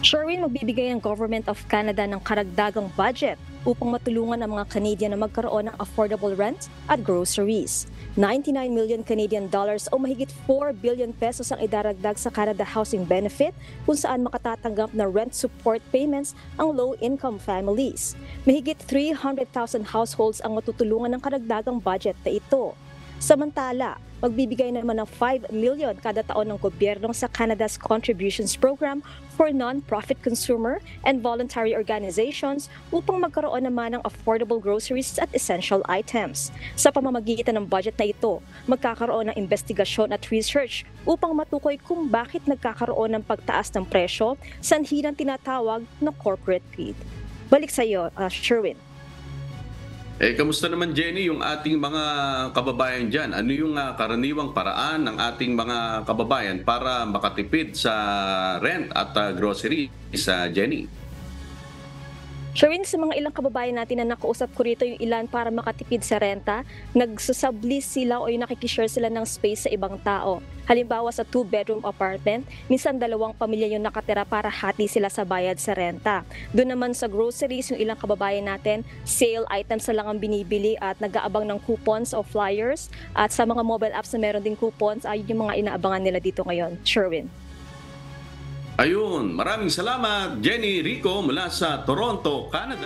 Sherwin, magbibigay ang Government of Canada ng karagdagang budget upang matulungan ang mga Canadian na magkaroon ng affordable rent at groceries. 99 million Canadian dollars o mahigit 4 billion pesos ang idaragdag sa Canada Housing Benefit kung saan makatatanggap na rent support payments ang low-income families. Mahigit 300,000 households ang matutulungan ng karagdagang budget na ito. Samantala, magbibigay naman ng 5 million kada taon ng gobyerno sa Canada's Contributions Program for non-profit consumer and voluntary organizations upang magkaroon naman ng affordable groceries at essential items. Sa pamamagitan ng budget na ito, magkakaroon ng investigasyon at research upang matukoy kung bakit nagkakaroon ng pagtaas ng presyo sanhi ng tinatawag na corporate greed. Balik sa iyo, Sherwin. Kamusta naman Jenny yung ating mga kababayan dyan? Ano yung karaniwang paraan ng ating mga kababayan para makatipid sa rent at grocery sa Jenny? Sherwin, sa mga ilang kababayan natin na nakausap ko rito yung ilan para makatipid sa renta, nagsasublease sila o yung nakikishare sila ng space sa ibang tao. Halimbawa sa 2-bedroom apartment, minsan 2 pamilya yung nakatira para hati sila sa bayad sa renta. Doon naman sa groceries, yung ilang kababayan natin, sale items na lang ang binibili at nag-aabang ng coupons o flyers. At sa mga mobile apps na meron din coupons, ayun yung mga inaabangan nila dito ngayon. Sherwin. Ayun, maraming salamat Jenny Rico mula sa Toronto, Canada.